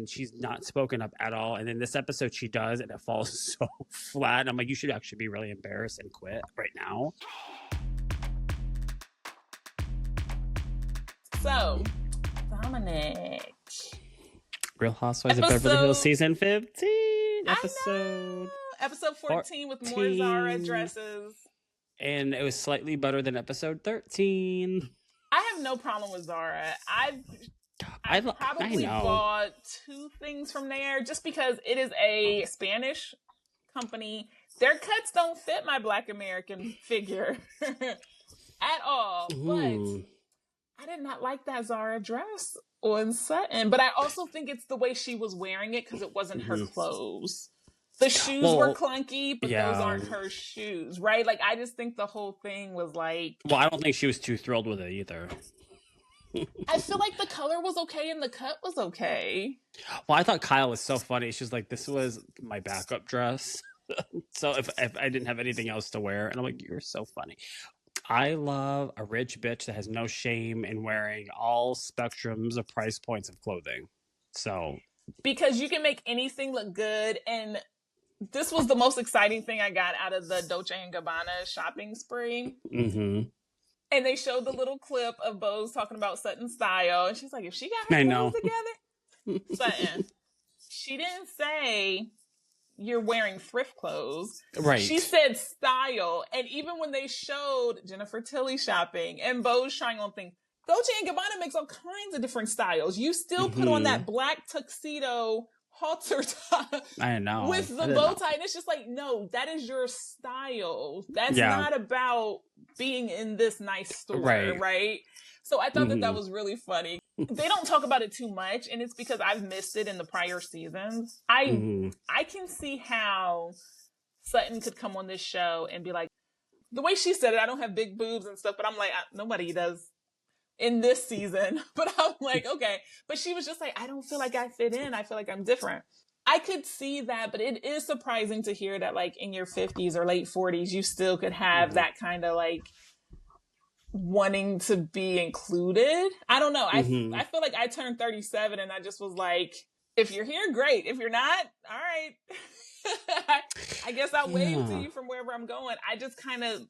and she's not spoken up at all. And in this episode, she does, and it falls so flat. I'm like, you should actually be really embarrassed and quit right now. So, Dominic. Real Housewives of Beverly Hills season 15. Episode 14 with more Zara dresses. And it was slightly better than episode 13. I have no problem with Zara. I probably bought 2 things from there just because it is a Spanish company. Their cuts don't fit my Black American figure at all. But I did not like that Zara dress on Sutton. But I also think it's the way she was wearing it because it wasn't her clothes. The shoes were clunky, but those aren't her shoes, right? Like, I just think the whole thing was like... Well, I don't think she was too thrilled with it either. I feel like the color was okay and the cut was okay. Well, I thought Kyla was so funny. She was like, this was my backup dress. So if I didn't have anything else to wear. And I'm like, you're so funny. I love a rich bitch that has no shame in wearing all spectrums of price points of clothing. So... Because you can make anything look good, and... This was the most exciting thing I got out of the Dolce & Gabbana shopping spree. Mm-hmm. And they showed the little clip of Boz talking about Sutton's style. And she's like, if she got her clothes together, Sutton, she didn't say you're wearing thrift clothes. Right. She said style. And even when they showed Jennifer Tilly shopping and Boz trying on things, Dolce & Gabbana makes all kinds of different styles. You still put on that black tuxedo halter top with the bow tie, and it's just like, no, that is your style. That's not about being in this nice store, right? So I thought that was really funny. They don't talk about it too much, and it's because I've missed it in the prior seasons. I can see how Sutton could come on this show and be like, the way she said it, I don't have big boobs and stuff, but I'm like, nobody does in this season. But I'm like, okay. But she was just like, I don't feel like I fit in. I feel like I'm different. I could see that, but it is surprising to hear that like in your 50s or late 40s, you still could have that kind of like wanting to be included. I don't know. I feel like I turned 37 and I just was like, if you're here, great. If you're not, all right. I guess I'll wave to you from wherever I'm going. I just kind of,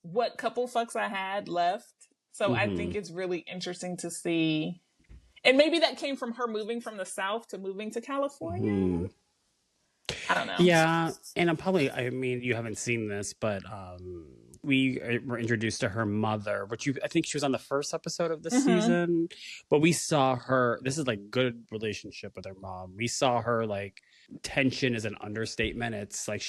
what couple fucks I had left. So I think it's really interesting to see. And maybe that came from her moving from the South to moving to California. I don't know. Yeah. And I mean, you haven't seen this, but we were introduced to her mother, I think she was on the first episode of this season. But we saw her, this is like good relationship with her mom. We saw her like, tension is an understatement. It's like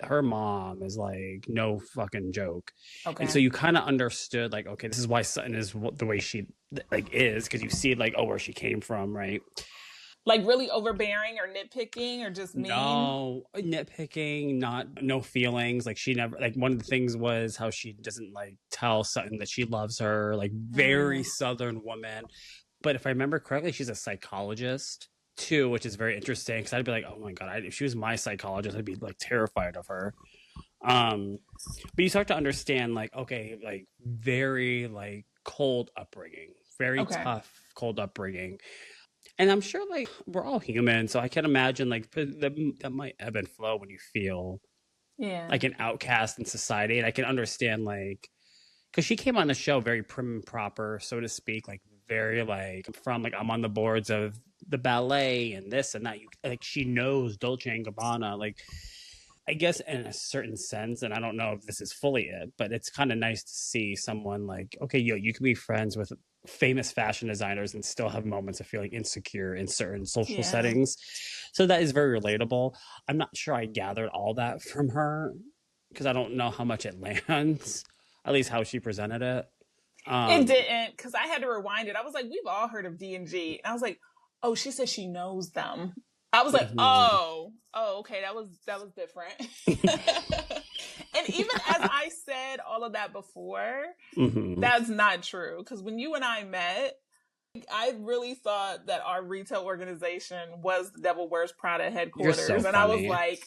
her mom is like no fucking joke. Okay. And so you kind of understood like, okay, this is why Sutton is the way she like is, because you see like, where she came from, right? Like really overbearing or nitpicking or just mean? No, nitpicking, no feelings. Like she never, like one of the things was how she doesn't like tell Sutton that she loves her, like very Southern woman. But if I remember correctly, she's a psychologist too, which is very interesting because I'd be like, oh my god, if she was my psychologist, I'd be like terrified of her. But you start to understand like, okay, like very like cold upbringing, very tough cold upbringing. And I'm sure like we're all human, so I can imagine like that might ebb and flow when you feel like an outcast in society. And I can understand like, because she came on the show very prim and proper, so to speak, like very like from like I'm on the boards of the ballet and this and that. Like she knows Dolce and Gabbana, like I guess in a certain sense, and I don't know if this is fully it, but it's kind of nice to see someone like, okay, you can be friends with famous fashion designers and still have moments of feeling insecure in certain social settings. So that is very relatable. I'm not sure I gathered all that from her because I don't know how much it lands, at least how she presented it. It didn't, because I had to rewind it. I was like, we've all heard of D&G. And I was like, oh, she said she knows them. I was like, oh, okay, that was different. And even as I said all of that before, that's not true. Because when you and I met, I really thought that our retail organization was the Devil Wears Prada headquarters. So and I was like,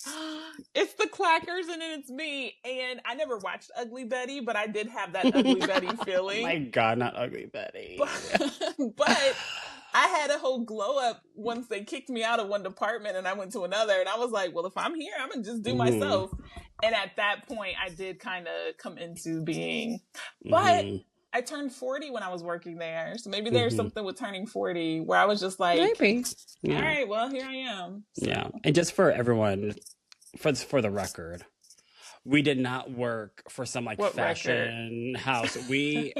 it's the Clackers and then it's me. And I never watched Ugly Betty, but I did have that Ugly Betty feeling. My God, not Ugly Betty. But I had a whole glow up once they kicked me out of one department and I went to another. And I was like, well, if I'm here, I'm going to just do myself. And at that point, I did kind of come into being. But I turned 40 when I was working there. So maybe there's something with turning 40 where I was just like, maybe. Yeah. All right, well, here I am. So. Yeah. And just for everyone, for the record, we did not work for some like what fashion house. We,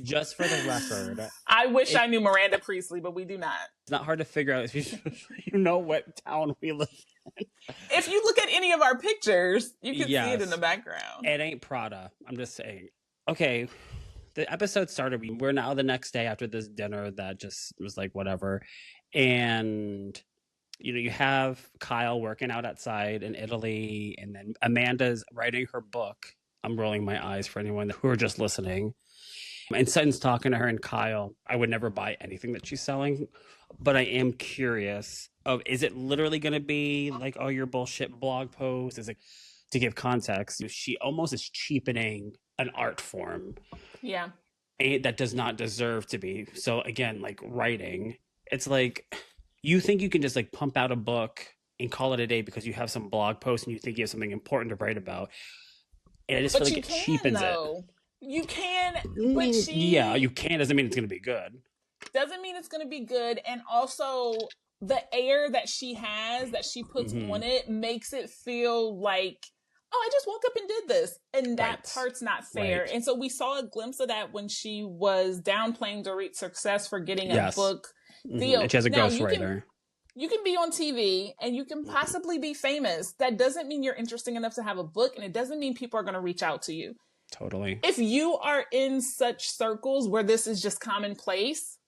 just for the record. I wish I knew Miranda Priestley, but we do not. It's not hard to figure out if you know what town we live in. If you look at any of our pictures, you can see it in the background. It ain't Prada. I'm just saying. Okay. The episode started. We're now the next day after this dinner that just was like whatever. And you have Kyle working out outside in Italy, and then Amanda's writing her book. I'm rolling my eyes for anyone who are just listening. And Sutton's talking to her, and Kyle, I would never buy anything that she's selling, but I am curious is it literally going to be like, oh, your bullshit blog post? Is it, to give context, she almost is cheapening an art form. Yeah. That does not deserve to be. So again, like writing, it's like, you think you can just like pump out a book and call it a day because you have some blog post and you think you have something important to write about. And I just feel like it cheapens it. You can, yeah, you can. Doesn't mean it's going to be good. Doesn't mean it's going to be good. And also the air that she has, that she puts on it, makes it feel like, oh, I just woke up and did this. And that part's not fair. Right. And so we saw a glimpse of that when she was downplaying Dorit's success for getting a book deal. And she has a ghostwriter. You can be on TV and you can possibly be famous. That doesn't mean you're interesting enough to have a book. And it doesn't mean people are going to reach out to you. Totally. If you are in such circles where this is just commonplace,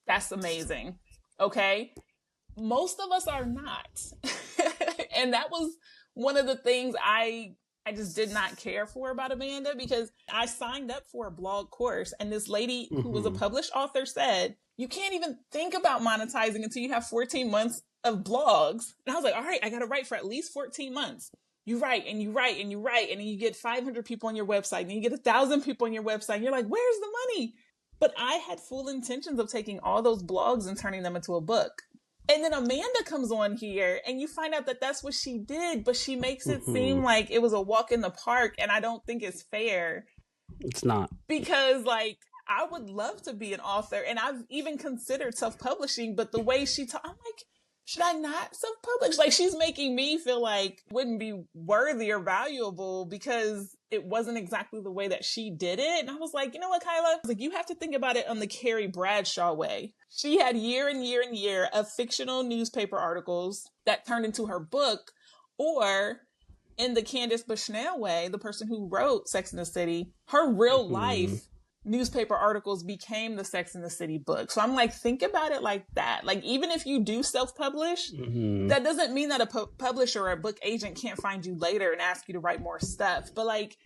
that's amazing. Okay? Most of us are not. And that was one of the things I just did not care for about Amanda, because I signed up for a blog course and this lady who was a published author said, you can't even think about monetizing until you have 14 months of blogs. And I was like, all right, I got to write for at least 14 months. You write and you write and you write, and then you get 500 people on your website, and you get 1,000 people on your website, and you're like, where's the money? But I had full intentions of taking all those blogs and turning them into a book. And then Amanda comes on here and you find out that that's what she did, but she makes it seem like it was a walk in the park. And I don't think it's fair. It's not. Because like, I would love to be an author, and I've even considered self-publishing, but the way she I'm like, should I not self-publish? Like, she's making me feel like it wouldn't be worthy or valuable because it wasn't exactly the way that she did it. And I was like, you know what, Kyla? I was like, you have to think about it on the Carrie Bradshaw way. She had year and year and year of fictional newspaper articles that turned into her book, or in the Candace Bushnell way, the person who wrote Sex and the City, her real life newspaper articles became the Sex and the City book. So I'm like, think about it like that. Like, even if you do self-publish, that doesn't mean that a publisher or a book agent can't find you later and ask you to write more stuff. But like,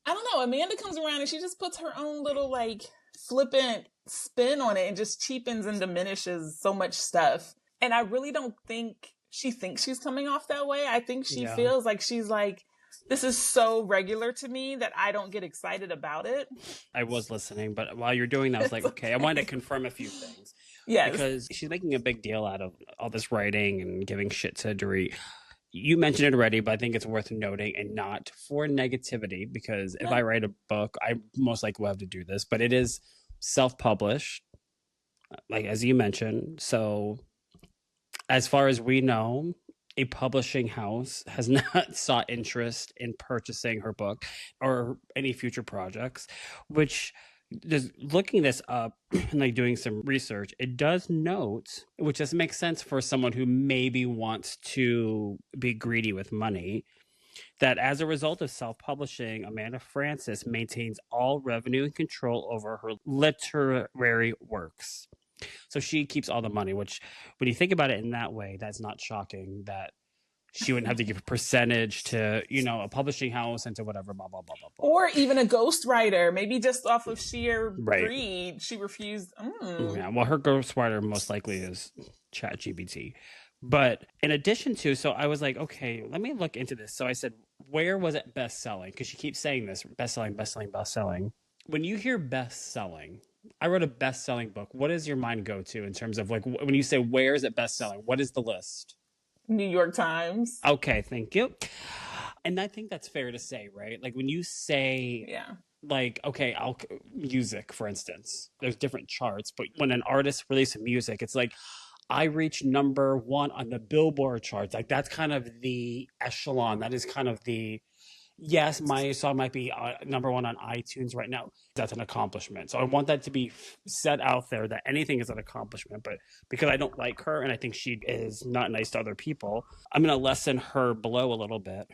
I don't know, Amanda comes around and she just puts her own little like flippant spin on it and just cheapens and diminishes so much stuff. And I really don't think she thinks she's coming off that way. I think she feels like she's like, this is so regular to me that I don't get excited about it. I was listening, but while you're doing that, I was like, okay, I wanted to confirm a few things. Yes. Because she's making a big deal out of all this writing and giving shit to Dorit. You mentioned it already, but I think it's worth noting, and not for negativity, because if I write a book, I most likely will have to do this, but it is self-published, like as you mentioned. So as far as we know, a publishing house has not sought interest in purchasing her book or any future projects, which, just looking this up and like doing some research, it does note, which doesn't make sense for someone who maybe wants to be greedy with money, that as a result of self-publishing, Amanda Francis maintains all revenue and control over her literary works. So she keeps all the money, which when you think about it in that way, that's not shocking that she wouldn't have to give a percentage to, a publishing house and to whatever, blah, blah, blah, blah, blah. Or even a ghostwriter, maybe just off of sheer greed. She refused. Yeah, well, her ghostwriter most likely is ChatGPT. But in addition to, so I was like, okay, let me look into this. So I said, where was it best selling? Because she keeps saying this, best selling, best selling, best selling. When you hear best selling, I wrote a best-selling book. What does your mind go to in terms of like when you say where is it best-selling? What is the list? New York Times. Okay, thank you. And I think that's fair to say, right? Like when you say, Yeah. like, okay, music, for instance, there's different charts, but when an artist releases music, it's like, I reached number one on the Billboard charts. Like that's kind of the echelon. That is kind of the, yes, my song might be number one on iTunes right now. That's an accomplishment. So I want that to be set out there that anything is an accomplishment. But because I don't like her and I think she is not nice to other people, I'm going to lessen her blow a little bit.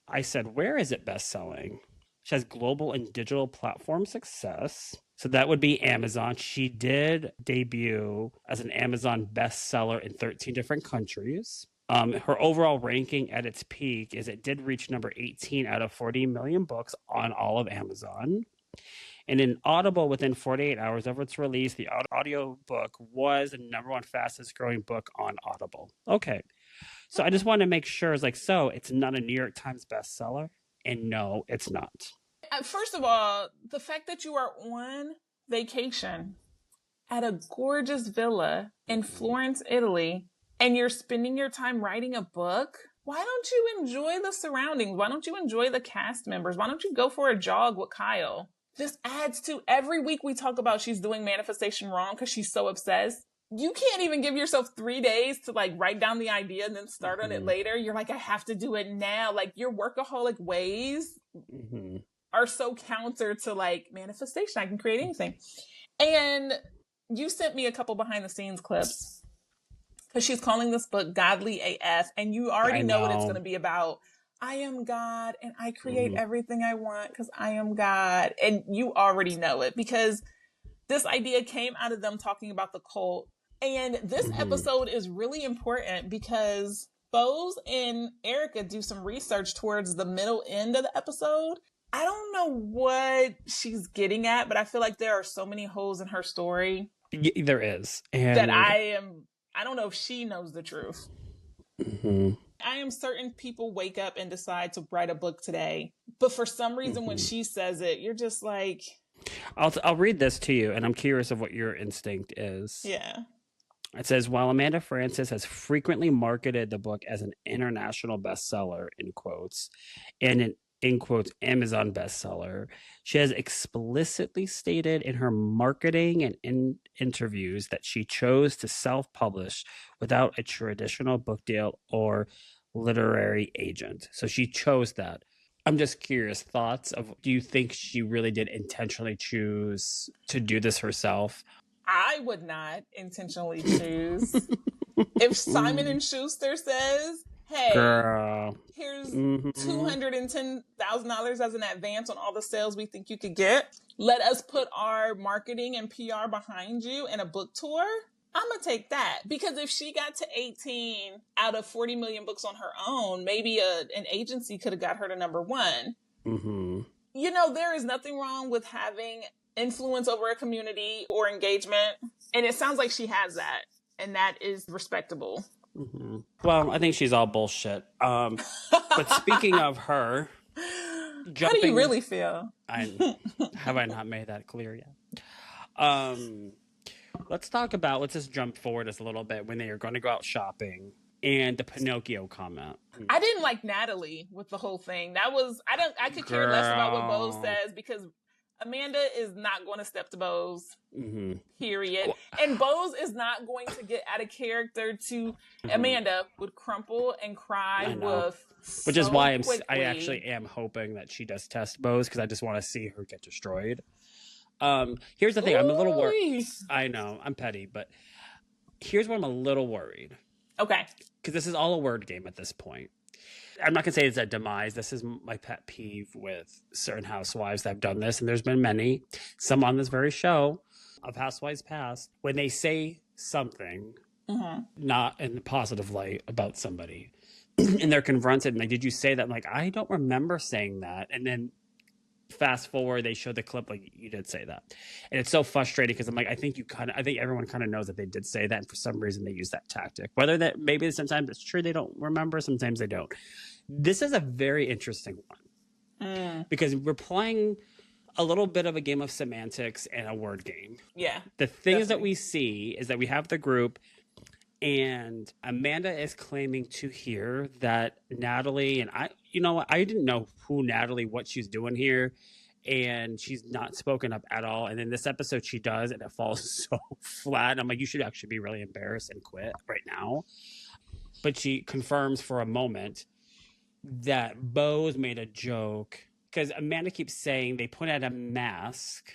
I said, where is it best selling? She has global and digital platform success. So that would be Amazon. She did debut as an Amazon bestseller in 13 different countries. Her overall ranking at its peak is it did reach number 18 out of 40 million books on all of Amazon. And in Audible, within 48 hours of its release, the audio book was the number one fastest growing book on Audible. Okay. So I just want to make sure, so it's not a New York Times bestseller. And no, it's not. First of all, the fact that you are on vacation at a gorgeous villa in Florence, Italy, and you're spending your time writing a book, why don't you enjoy the surroundings? Why don't you enjoy the cast members? Why don't you go for a jog with Kyle? This adds to every week we talk about she's doing manifestation wrong because she's so obsessed. You can't even give yourself 3 days to write down the idea and then start on it later. You're like, I have to do it now. Like your workaholic ways are so counter to manifestation. I can create anything. And you sent me a couple behind the scenes clips because she's calling this book Godly AF. And you already know what it's going to be about. I am God and I create everything I want because I am God. And you already know it because this idea came out of them talking about the cult. And this episode is really important because Boz and Erika do some research towards the middle end of the episode. I don't know what she's getting at, but I feel like there are so many holes in her story. There is. And that I don't know if she knows the truth. I am certain people wake up and decide to write a book today. But for some reason, when she says it, you're just like... I'll read this to you, and I'm curious of what your instinct is. Yeah. It says, while Amanda Francis has frequently marketed the book as an international bestseller, in quotes, and an, in quotes, Amazon bestseller, she has explicitly stated in her marketing and in interviews that she chose to self-publish without a traditional book deal or literary agent. So she chose that. I'm just curious, thoughts of, do you think she really did intentionally choose to do this herself? I would not intentionally choose. If Simon & Schuster says, hey, girl, here's $210,000 as an advance on all the sales we think you could get. Let us put our marketing and PR behind you in a book tour. I'm going to take that. Because if she got to 18 out of 40 million books on her own, maybe an agency could have got her to number one. You know, there is nothing wrong with having influence over a community or engagement. And it sounds like she has that. And that is respectable. Well, I think she's all bullshit. But speaking of her... How do you really feel? Have I not made that clear yet? Let's just jump forward just a little bit when they are going to go out shopping and the Pinocchio comment. I didn't like Natalie with the whole thing. I could care less about what Boz says because Amanda is not going to step to Boz, period. And Boz is not going to get out of character to Amanda would crumple and cry which is why I actually am hoping that she does test Boz because I just want to see her get destroyed. Here's the thing. I'm a little worried. I know I'm petty, but here's where I'm a little worried. Okay. Because this is all a word game at this point. I'm not going to say it's a demise. This is my pet peeve with certain housewives that have done this. And there's been many, some on this very show of Housewives Past, when they say something not in a positive light about somebody and they're confronted and did you say that? I'm like, I don't remember saying that. And then fast forward, they show the clip like you did say that, and it's so frustrating because I'm like, I think everyone kind of knows that they did say that, and for some reason they use that tactic. Whether that maybe sometimes it's true they don't remember, sometimes they don't. This is a very interesting one because we're playing a little bit of a game of semantics and a word game. Yeah. The things that we see is that we have the group, and Amanda is claiming to hear that Natalie, and I, you know what, I didn't know who Natalie, what she's doing here, and she's not spoken up at all. And in this episode she does, and it falls so flat. I'm like, you should actually be really embarrassed and quit right now. But she confirms for a moment that Boz made a joke, because Amanda keeps saying they put out a mask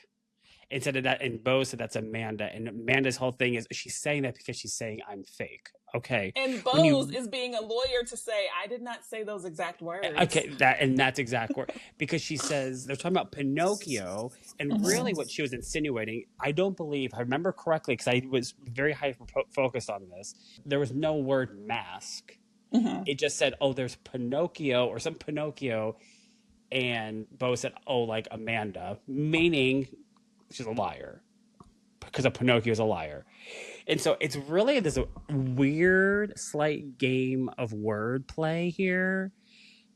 instead of that, and Boz said that's Amanda, and Amanda's whole thing is she's saying that because she's saying I'm fake. Okay, and Boz is being a lawyer to say I did not say those exact words. Okay, that's exact word, because she says they're talking about Pinocchio, and really what she was insinuating, I don't believe, I remember correctly, because I was very focused on this, there was no word mask. It just said, oh, there's Pinocchio or some Pinocchio, and Boz said, oh, like Amanda, meaning she's a liar because a Pinocchio is a liar. And so it's really this weird slight game of wordplay here,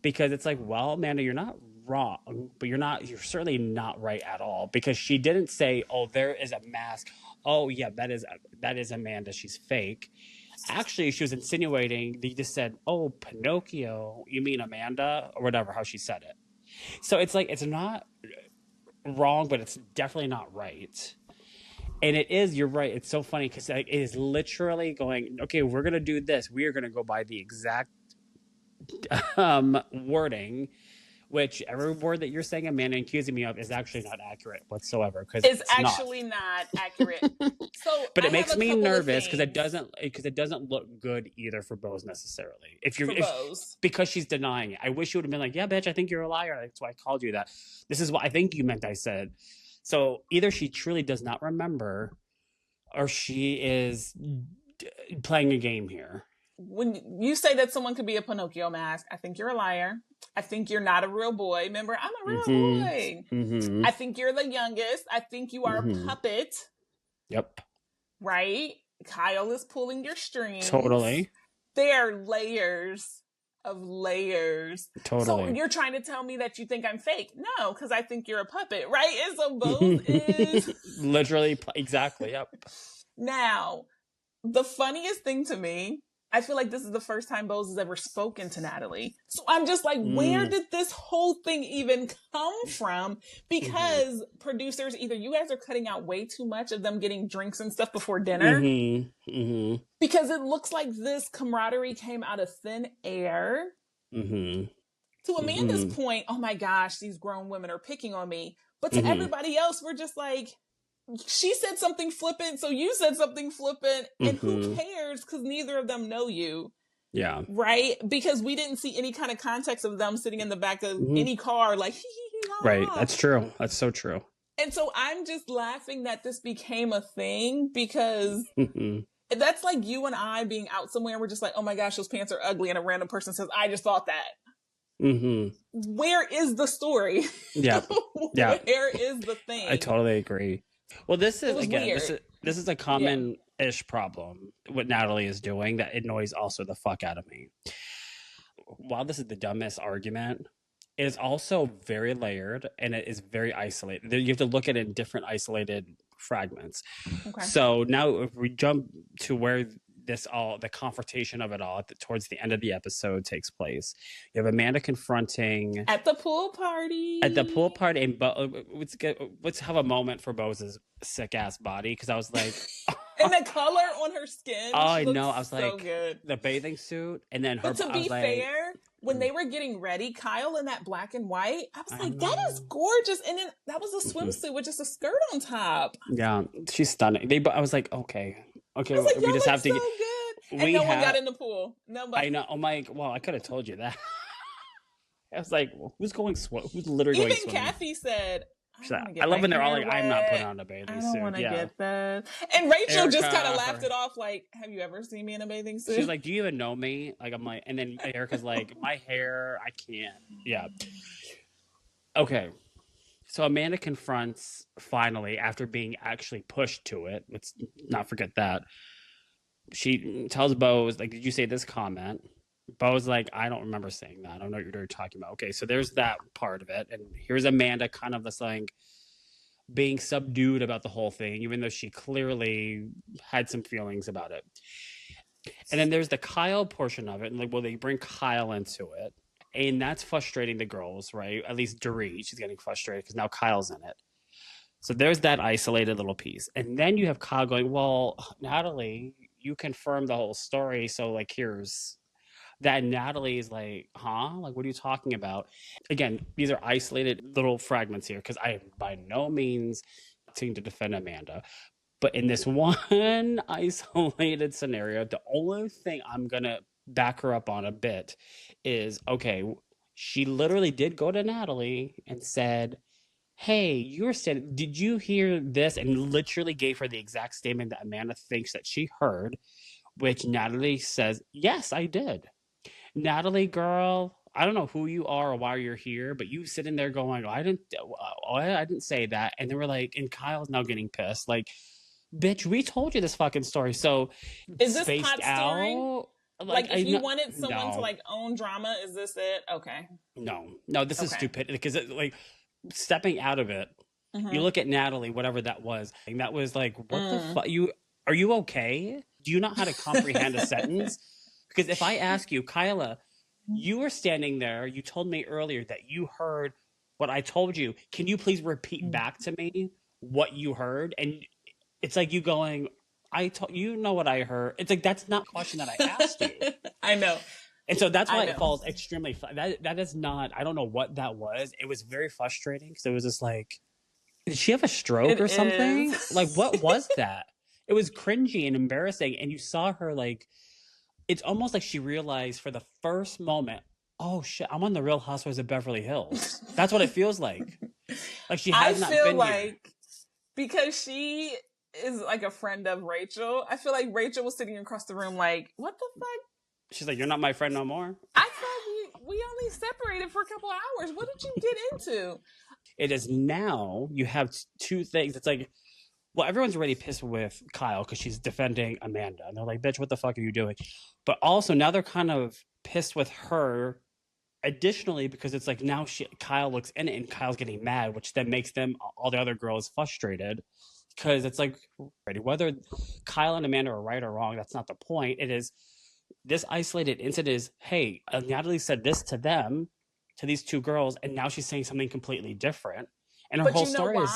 because it's like, well, Amanda, you're not wrong, but you're certainly not right at all, because she didn't say, oh, there is a mask. Oh yeah, that is Amanda. She's fake. Actually, she was insinuating, they just said, oh, Pinocchio, you mean Amanda, or whatever, how she said it. So it's like, it's not wrong, but it's definitely not right. And it is, you're right, it's so funny, because like, it is literally going, okay, we're going to do this. We are going to go by the exact wording, which every word that you're saying, Amanda, accusing me of is actually not accurate whatsoever. Because it's actually not accurate. So, but it makes me nervous because it doesn't look good either for Boz necessarily. Because she's denying it. I wish you would have been like, yeah, bitch, I think you're a liar. That's why I called you that. This is what I think you meant I said. So either she truly does not remember, or she is playing a game here. When you say that someone could be a Pinocchio mask, I think you're a liar. I think you're not a real boy. Remember, I'm a real boy. I think you're the youngest. I think you are a puppet. Yep. Right? Kyle is pulling your strings. Totally. There are layers of layers. Totally. So you're trying to tell me that you think I'm fake? No, because I think you're a puppet, right? And so Boz is literally, exactly. Yep. Now, the funniest thing to me, I feel like this is the first time Boz has ever spoken to Natalie. So I'm just like, where did this whole thing even come from? Because producers, either you guys are cutting out way too much of them getting drinks and stuff before dinner. Because it looks like this camaraderie came out of thin air. To Amanda's point, oh my gosh, these grown women are picking on me. But to everybody else, we're just like, she said something flippant, so you said something flippant, and who cares, because neither of them know you. Yeah. Right? Because we didn't see any kind of context of them sitting in the back of any car like, right. That's true. That's so true. And so I'm just laughing that this became a thing, because that's like you and I being out somewhere and we're just like, oh my gosh, those pants are ugly, and a random person says, I just thought that. Where is the story? Yeah. Where is the thing? I totally agree. Well, this is, again, this is a common-ish problem, what Natalie is doing, that annoys also the fuck out of me. While this is the dumbest argument, it is also very layered, and it is very isolated. You have to look at it in different isolated fragments. Okay. So now if we jump to where the confrontation of it all towards the end of the episode takes place. You have Amanda confronting at the pool party. And let's have a moment for Boz's sick ass body, because I was like, and the color on her skin. Oh, I know. I was so like, good. The bathing suit, and then her. But to be fair, when they were getting ready, Kyle in that black and white, I was like, that is gorgeous. And then that was a swimsuit with just a skirt on top. Yeah, she's stunning. I was like, okay. I was like, we just have to so good. And no one got in the pool. Nobody. I know. I'm like, well, I could have told you that. I was like, who's literally going swimming? Even Kathy said, I love when they're all like, I'm not putting on a bathing suit. I don't want to get that. And Rachel just kind of laughed it off like, have you ever seen me in a bathing suit? She's like, do you even know me? Like, I'm like, and then Erika's like, my hair, I can't. Yeah. Okay. So Amanda confronts, finally, after being actually pushed to it, let's not forget that, she tells Boz, like, did you say this comment? Bo's like, I don't remember saying that. I don't know what you're talking about. Okay, so there's that part of it. And here's Amanda kind of this like being subdued about the whole thing, even though she clearly had some feelings about it. And then there's the Kyle portion of it. And like, well, they bring Kyle into it. And that's frustrating the girls, right? At least Dorit, she's getting frustrated because now Kyle's in it. So there's that isolated little piece. And then you have Kyle going, well, Natalie, you confirmed the whole story. So like, here's that. Natalie is like, huh? Like, what are you talking about? Again, these are isolated little fragments here because I am by no means to defend Amanda. But in this one isolated scenario, the only thing I'm going to back her up on a bit is, okay, she literally did go to Natalie and said, hey, you were saying, did you hear this? And literally gave her the exact statement that Amanda thinks that she heard, which Natalie says, yes, I did. Natalie, girl, I don't know who you are or why you're here, but you sitting there going, I didn't say that. And they were like, and Kyle's now getting pissed. Like, bitch, we told you this fucking story. So is this spaced pot story? out. Like if you wanted someone to like own drama, is this it? Okay. No, this is stupid because like stepping out of it, you look at Natalie, whatever that was, and that was like, what the fuck? Are you okay? Do you know how to comprehend a sentence? Because if I ask you, Kyla, you were standing there, you told me earlier that you heard what I told you. Can you please repeat back to me what you heard? And it's like you going, you know what I heard. It's like, that's not a question that I asked you. I know. And so that's why it falls extremely flat. That is not, I don't know what that was. It was very frustrating because it was just like, did she have a stroke or something? Like, what was that? It was cringy and embarrassing. And you saw her like, it's almost like she realized for the first moment, oh shit, I'm on the Real Housewives of Beverly Hills. That's what it feels like. Like she has not been here. Because she is like a friend of Rachel, I feel like Rachel was sitting across the room like, what the fuck? She's like, you're not my friend no more. I thought we only separated for a couple hours. What did you get into? It is now you have two things. It's like, well, everyone's already pissed with Kyle because she's defending Amanda. And they're like, bitch, what the fuck are you doing? But also now they're kind of pissed with her additionally because it's like now Kyle looks in it and Kyle's getting mad, which then makes them, all the other girls, frustrated. Because it's like, whether Kyle and Amanda are right or wrong, that's not the point. It is, this isolated incident is, hey, Natalie said this to them, to these two girls, and now she's saying something completely different. And her whole story is...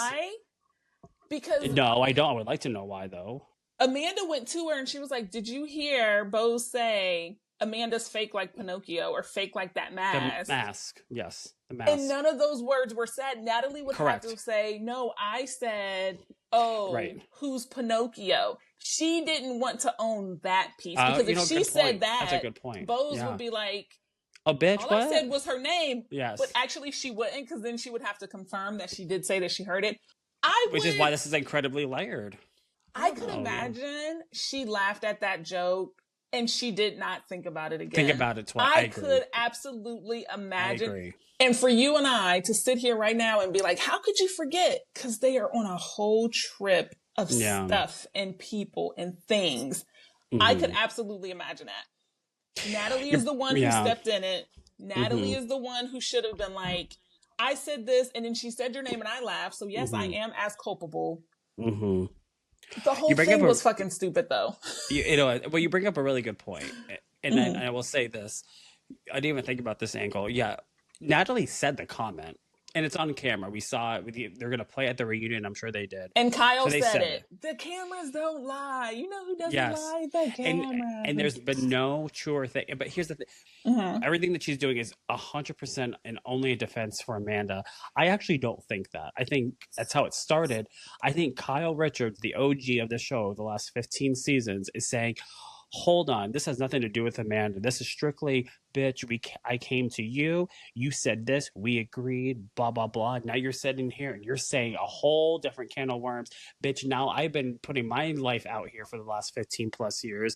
Because no, I don't. I would like to know why, though. Amanda went to her and she was like, did you hear Boz say Amanda's fake like Pinocchio or fake like that mask? The mask, yes. The mask. And none of those words were said. Natalie would have to say, no, I said, oh, who's Pinocchio? She didn't want to own that piece. Because if she said that, that's a good point. Boz would be like, oh, bitch, all what? I said was her name. Yes. But actually she wouldn't, because then she would have to confirm that she did say that she heard it. Which is why this is incredibly layered. I could imagine she laughed at that joke and she did not think about it again. Think about it twice. I could absolutely imagine. I agree. And for you and I to sit here right now and be like, how could you forget? Because they are on a whole trip of stuff and people and things. Mm-hmm. I could absolutely imagine that. Natalie is the one who stepped in it. Natalie is the one who should have been like, I said this, and then she said your name, and I laughed. So yes, I am as culpable. Mm-hmm. The whole thing was fucking stupid, though. Well, you bring up a really good point, and I will say this: I didn't even think about this angle. Yeah, Natalie said the comment, and it's on camera. We saw it. They're gonna play at the reunion. I'm sure they did. And Kyle said it. The cameras don't lie. You know who doesn't lie? The camera. And there's been no truer thing. But here's the thing: everything that she's doing is 100% and only a defense for Amanda. I actually don't think that. I think that's how it started. I think Kyle Richards, the OG of the show, the last 15 seasons, is saying, hold on, this has nothing to do with Amanda. This is strictly, bitch, I came to you. You said this. We agreed, blah, blah, blah. Now you're sitting here and you're saying a whole different can of worms. Bitch, now I've been putting my life out here for the last 15 plus years.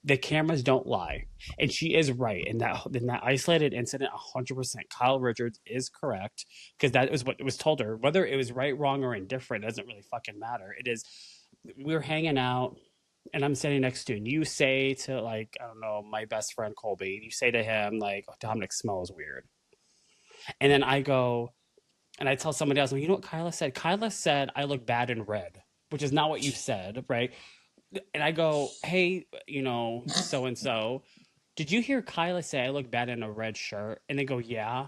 The cameras don't lie. And she is right. In that isolated incident, 100%, Kyle Richards is correct. Because that is what was told her. Whether it was right, wrong, or indifferent doesn't really fucking matter. It is, we're hanging out. and I'm sitting next to you, and you say to, like, I don't know, my best friend Colby, you say to him, like, oh, Dominic smells weird. And then I go, and I tell somebody else, well, you know what Kyla said? Kyla said I look bad in red, which is not what you said, right? And I go, hey, you know, so and so, did you hear Kyla say I look bad in a red shirt? And they go, yeah.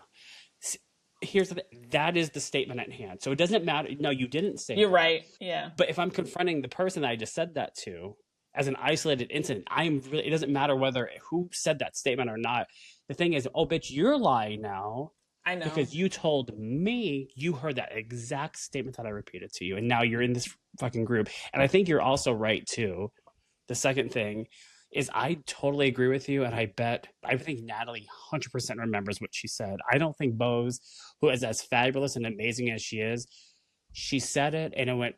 Here's the thing. That is the statement at hand. So it doesn't matter. No, you didn't say You're that. right. Yeah. But if I'm confronting the person that I just said that to as an isolated incident, it doesn't matter whether who said that statement or not. The thing is, oh, bitch, you're lying now. I know. Because you told me you heard that exact statement that I repeated to you. And now you're in this fucking group. And I think you're also right, too. The second thing is I totally agree with you. And I think Natalie 100% remembers what she said. I don't think Boz, who is as fabulous and amazing as she is, she said it and it went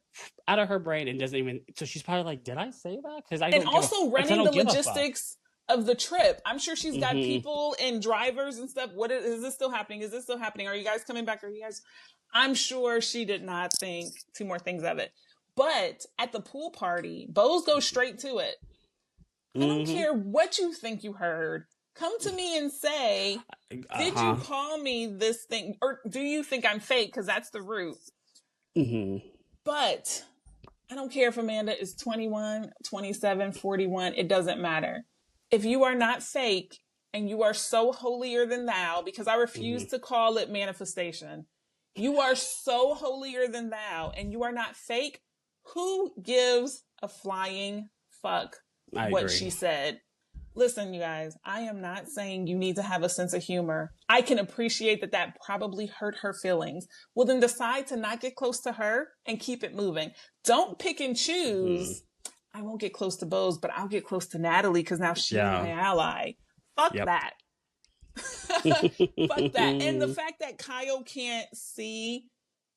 out of her brain and doesn't even. So she's probably like, did I say that? Because I don't. And also running the logistics of the trip. I'm sure she's got people and drivers and stuff. Is this still happening? Is this still happening? Are you guys coming back? I'm sure she did not think two more things of it. But at the pool party, Boz goes straight to it. I don't care what you think you heard. Come to me and say, did you call me this thing? Or do you think I'm fake? Because that's the root. But I don't care if Amanda is 21, 27, 41. It doesn't matter. If you are not fake and you are so holier than thou, because I refuse to call it manifestation. You are so holier than thou and you are not fake. Who gives a flying fuck what she said? Listen, you guys, I am not saying you need to have a sense of humor. I can appreciate that probably hurt her feelings. Well, then decide to not get close to her and keep it moving. Don't pick and choose. I won't get close to Boz, but I'll get close to Natalie because now she's my ally. Fuck that. Fuck that. And the fact that Kyle can't see,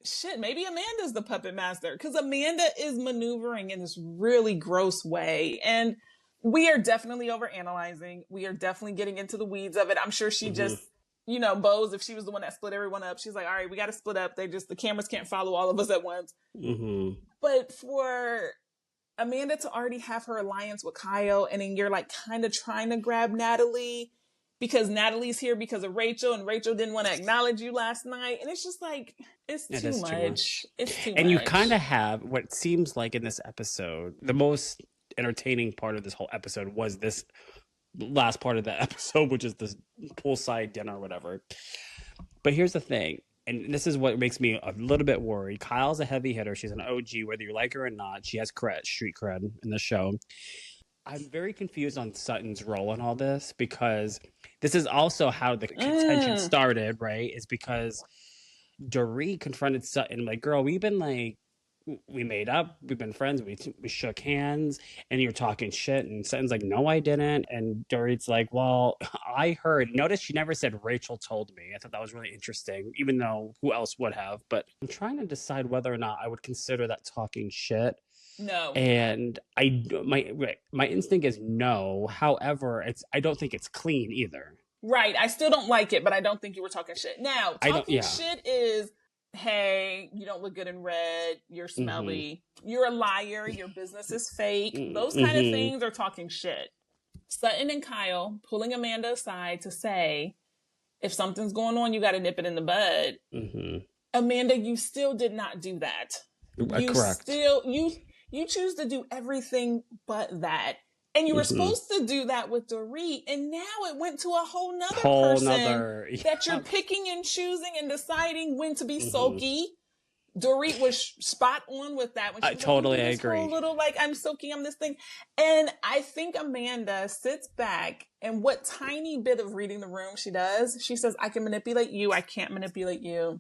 shit, maybe Amanda's the puppet master because Amanda is maneuvering in this really gross way. And we are definitely overanalyzing. We are definitely getting into the weeds of it. I'm sure she just, you know, Boz, if she was the one that split everyone up, she's like, all right, we got to split up. The cameras can't follow all of us at once. But for Amanda to already have her alliance with Kyle, and then you're like kind of trying to grab Natalie because Natalie's here because of Rachel, and Rachel didn't want to acknowledge you last night. And it's just like, it's too much. It's too much. And you kind of have what seems like in this episode, the most entertaining part of this whole episode was this last part of the episode, which is this poolside dinner or whatever. But here's the thing, and this is what makes me a little bit worried. Kyle's a heavy hitter. She's an OG, whether you like her or not. She has street cred in the show. I'm very confused on Sutton's role in all this because this is also how the contention started, right? Is because Dorit confronted Sutton, like, girl, we've been like, we made up, we've been friends, we shook hands, and you're talking shit. And Sutton's like, no, I didn't. And Dorit's like, well, I heard. Notice she never said Rachel told me. I thought that was really interesting, even though who else would have? But I'm trying to decide whether or not I would consider that talking shit. No. And my instinct is no. However, I don't think it's clean either. Right. I still don't like it, but I don't think you were talking shit. Now, talking shit is, hey, you don't look good in red, you're smelly, you're a liar, your business is fake. Those kind of things are talking shit. Sutton and Kyle pulling Amanda aside to say, if something's going on, you got to nip it in the bud. Amanda, you still did not do that. Correct. You choose to do everything but that. And you were supposed to do that with Dorit, and now it went to a whole nother person that you're picking and choosing and deciding when to be sulky. Dorit was spot on with that. When she totally agree. Whole little like, I'm sulky, I'm this thing. And I think Amanda sits back, and what tiny bit of reading the room she does, she says, I can manipulate you, I can't manipulate you.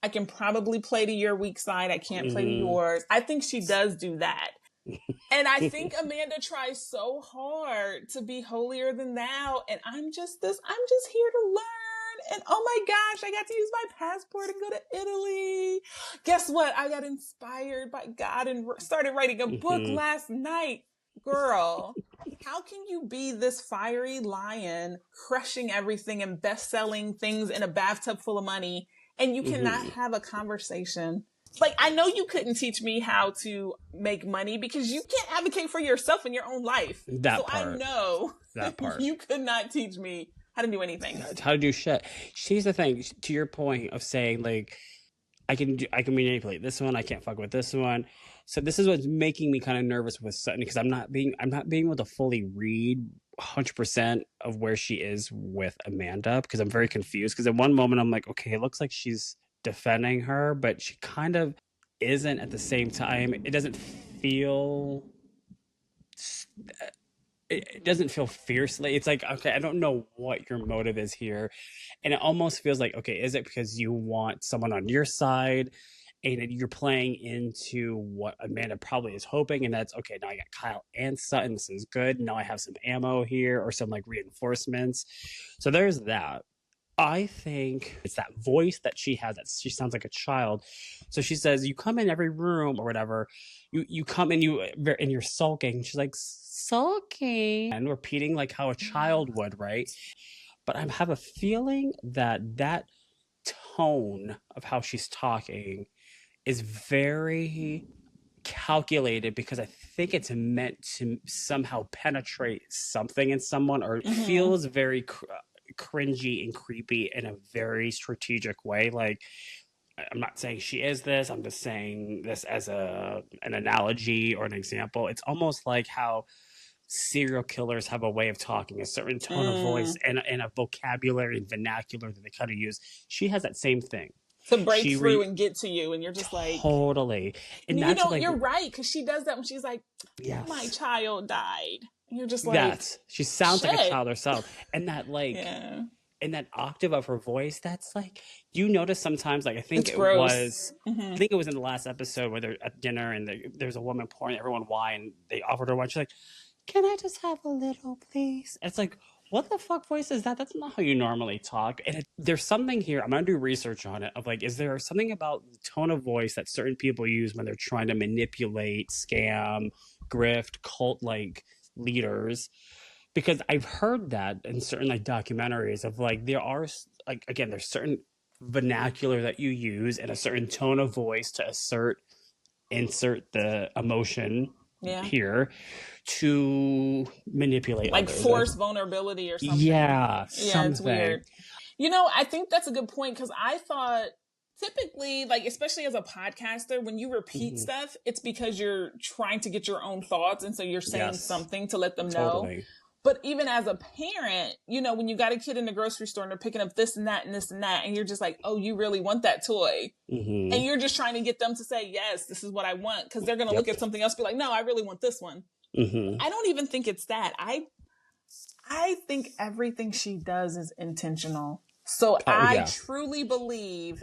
I can probably play to your weak side, I can't play to yours. I think she does do that. And I think Amanda tries so hard to be holier than thou. And I'm just here to learn. And oh my gosh, I got to use my passport and go to Italy. Guess what? I got inspired by God and started writing a book last night. Girl, how can you be this fiery lion crushing everything and best-selling things in a bathtub full of money, and you cannot have a conversation like, I know you couldn't teach me how to make money because you can't advocate for yourself in your own life. That part. I know that part. You could not teach me how to do anything. How to do shit. Here's the thing, to your point of saying, like, I can manipulate this one, I can't fuck with this one. So this is what's making me kind of nervous with Sutton, because I'm not being able to fully read 100% of where she is with Amanda, because I'm very confused. Because at one moment I'm like, okay, it looks like she's defending her, but she kind of isn't at the same time. It doesn't feel fiercely. It's like, okay, I don't know what your motive is here. And it almost feels like, okay, is it because you want someone on your side and you're playing into what Amanda probably is hoping, and that's, okay, now I got Kyle and Sutton, this is good, now I have some ammo here, or some like reinforcements. So there's that. I think it's that voice that she has, that she sounds like a child. So she says, you come in every room or whatever, you come in, and you're sulking. She's like, sulking, and repeating like how a child would, right? But I have a feeling that tone of how she's talking is very calculated, because I think it's meant to somehow penetrate something in someone, or it feels very cringy and creepy in a very strategic way. Like, I'm not saying she is this, I'm just saying this as an analogy or an example. It's almost like how serial killers have a way of talking, a certain tone of voice and a vocabulary and vernacular that they kind of use. She has that same thing to break through and get to you, and you're just like, totally. And you know, like, you're right, because she does that when she's like, yes, my child died, and you're just like, yes, she sounds like a child herself. And that, like, in that octave of her voice, that's like, you notice sometimes, like, I think it was in the last episode where they're at dinner and there's a woman pouring everyone wine, they offered her wine, she's like, can I just have a little, please? It's like, what the fuck voice is that? That's not how you normally talk. And there's something here, I'm going to do research on it, of like, is there something about the tone of voice that certain people use when they're trying to manipulate, scam, grift, cult-like leaders? Because I've heard that in certain, like, documentaries of, like, there are, like, again, there's certain vernacular that you use and a certain tone of voice to insert the emotion here to manipulate, like others. Force vulnerability or something. Yeah, something. It's weird. You know, I think that's a good point, because I thought typically, like, especially as a podcaster, when you repeat stuff, it's because you're trying to get your own thoughts, and so you're saying something to let them know. But even as a parent, you know, when you got a kid in the grocery store and they're picking up this and that and this and that, and you're just like, oh, you really want that toy? And you're just trying to get them to say, yes, this is what I want, because they're going to look at something else and be like, no, I really want this one. I don't even think it's that. I think everything she does is intentional. So I truly believe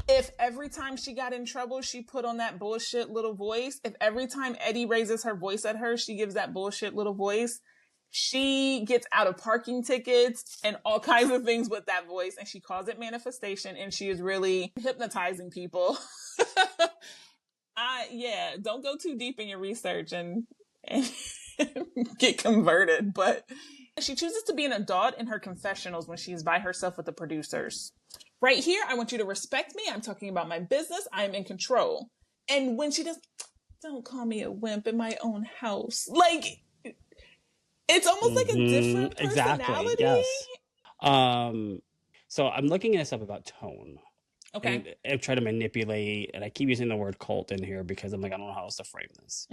if every time she got in trouble, she put on that bullshit little voice, if every time Eddie raises her voice at her, she gives that bullshit little voice, she gets out of parking tickets and all kinds of things with that voice, and she calls it manifestation, and she is really hypnotizing people. Don't go too deep in your research and get converted. But she chooses to be an adult in her confessionals when she's by herself with the producers. Right here, I want you to respect me. I'm talking about my business. I'm in control. And when she does, don't call me a wimp in my own house. Like, it's almost like a different personality. Exactly, yes. So I'm looking this up about tone. Okay. And I try to manipulate, and I keep using the word cult in here because I'm like, I don't know how else to frame this.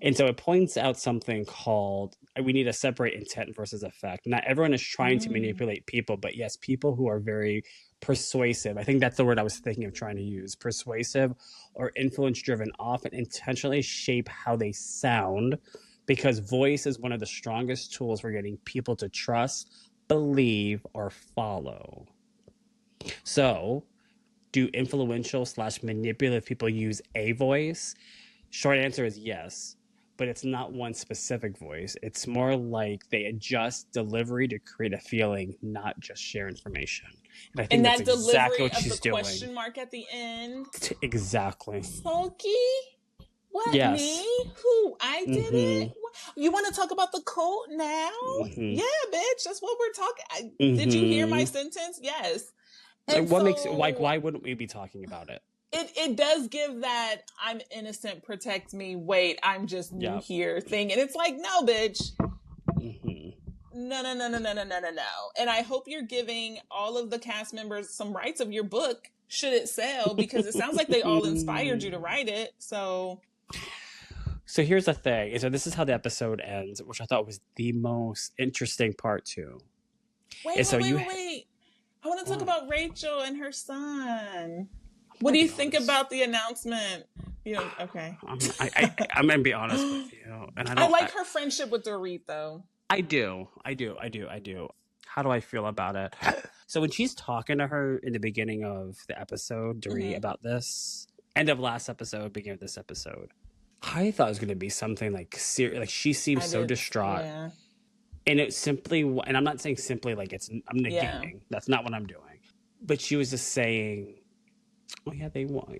And so it points out something called, we need to separate intent versus effect. Not everyone is trying to manipulate people, but yes, people who are very persuasive. I think that's the word I was thinking of trying to use. Persuasive or influence driven often intentionally shape how they sound, because voice is one of the strongest tools for getting people to trust, believe, or follow. So, do influential / manipulative people use a voice? Short answer is yes, but it's not one specific voice. It's more like they adjust delivery to create a feeling, not just share information. And I think that's exactly what she's doing. Question mark at the end. Exactly. Sulky? What, me? Who? I did it? You want to talk about the cult now? Yeah, bitch, that's what we're talking. Did you hear my sentence? Yes. Like, what makes it, like, why wouldn't we be talking about it? it does give that I'm innocent, protect me, wait, I'm just new here thing. And it's like, no, bitch. No. And I hope you're giving all of the cast members some rights of your book, should it sell, because it sounds like they all inspired you to write it. So here's the thing. So this is how the episode ends, which I thought was the most interesting part too. Wait. I want to talk about Rachel and her son. What do you think about the announcement? Okay. I'm gonna be honest with you, and I like her friendship with Dorit, though. I do. How do I feel about it? So when she's talking to her in the beginning of the episode, Dorit, about this, end of last episode, beginning of this episode, I thought it was going to be something like serious. Like she seems so distraught, and it's simply, and I'm not saying simply like I'm negating. Yeah. That's not what I'm doing. But she was just saying, oh yeah, they want,